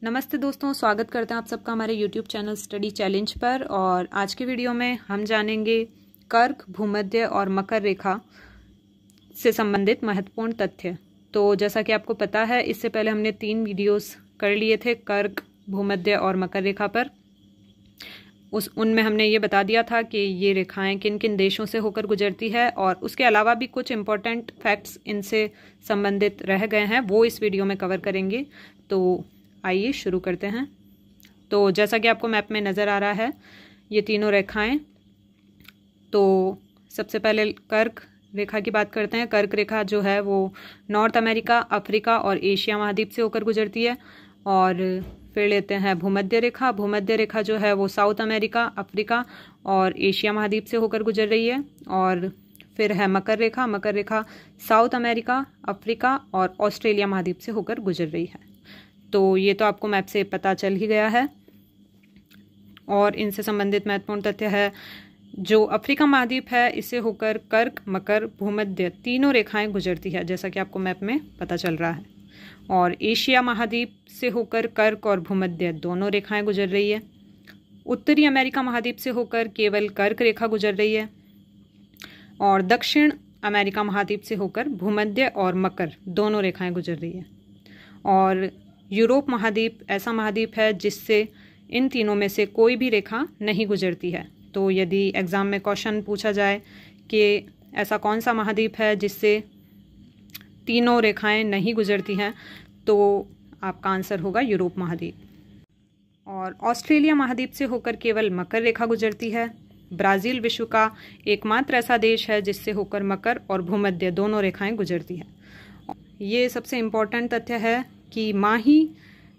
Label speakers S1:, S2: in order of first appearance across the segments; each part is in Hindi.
S1: नमस्ते दोस्तों, स्वागत करते हैं आप सबका हमारे YouTube चैनल स्टडी चैलेंज पर। और आज के वीडियो में हम जानेंगे कर्क, भूमध्य और मकर रेखा से संबंधित महत्वपूर्ण तथ्य। तो जैसा कि आपको पता है, इससे पहले हमने 3 वीडियोस कर लिए थे कर्क, भूमध्य और मकर रेखा पर। उनमें हमने ये बता दिया था कि ये रेखाएं किन किन देशों से होकर गुजरती है, और उसके अलावा भी कुछ इम्पोर्टेंट फैक्ट्स इनसे संबंधित रह गए हैं, वो इस वीडियो में कवर करेंगे। तो आइए शुरू करते हैं। तो जैसा कि आपको मैप में नज़र आ रहा है, ये तीनों रेखाएं। तो सबसे पहले कर्क रेखा की बात करते हैं। कर्क रेखा जो है वो नॉर्थ अमेरिका, अफ्रीका और एशिया महाद्वीप से होकर गुजरती है। और फिर लेते हैं भूमध्य रेखा। भूमध्य रेखा जो है वो साउथ अमेरिका, अफ्रीका और एशिया महाद्वीप से होकर गुजर रही है। और फिर है मकर रेखा। मकर रेखा साउथ अमेरिका, अफ्रीका और ऑस्ट्रेलिया महाद्वीप से होकर गुजर रही है। तो ये तो आपको मैप से पता चल ही गया है। और इनसे संबंधित महत्वपूर्ण तथ्य है, जो अफ्रीका महाद्वीप है इससे होकर कर्क, मकर, भूमध्य तीनों रेखाएं गुजरती है, जैसा कि आपको मैप में पता चल रहा है। और एशिया महाद्वीप से होकर कर्क और भूमध्य दोनों रेखाएं गुजर रही है। उत्तरी अमेरिका महाद्वीप से होकर केवल कर्क रेखा गुजर रही है। और दक्षिण अमेरिका महाद्वीप से होकर भूमध्य और मकर दोनों रेखाएं गुजर रही है। और यूरोप महाद्वीप ऐसा महाद्वीप है जिससे इन तीनों में से कोई भी रेखा नहीं गुजरती है। तो यदि एग्ज़ाम में क्वेश्चन पूछा जाए कि ऐसा कौन सा महाद्वीप है जिससे तीनों रेखाएं नहीं गुजरती हैं, तो आपका आंसर होगा यूरोप महाद्वीप। और ऑस्ट्रेलिया महाद्वीप से होकर केवल मकर रेखा गुजरती है। ब्राज़ील विश्व का एकमात्र ऐसा देश है जिससे होकर मकर और भूमध्य दोनों रेखाएं गुजरती हैं। ये सबसे इम्पोर्टेंट तथ्य है कि माही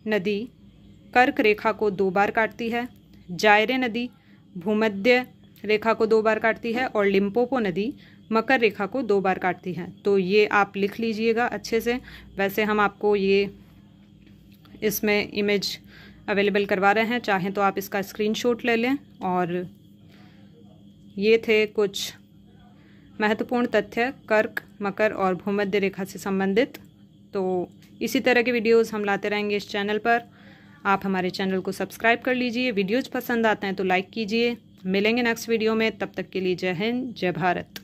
S1: नदी कर्क रेखा को 2 बार काटती है, जायरे नदी भूमध्य रेखा को 2 बार काटती है और लिम्पोपो नदी मकर रेखा को 2 बार काटती है। तो ये आप लिख लीजिएगा अच्छे से। वैसे हम आपको ये इसमें इमेज अवेलेबल करवा रहे हैं, चाहें तो आप इसका स्क्रीनशॉट ले लें। और ये थे कुछ महत्वपूर्ण तथ्य कर्क, मकर और भूमध्य रेखा से संबंधित। तो इसी तरह के वीडियोस हम लाते रहेंगे इस चैनल पर। आप हमारे चैनल को सब्सक्राइब कर लीजिए। वीडियोज पसंद आते हैं तो लाइक कीजिए। मिलेंगे नेक्स्ट वीडियो में, तब तक के लिए जय हिंद, जय भारत।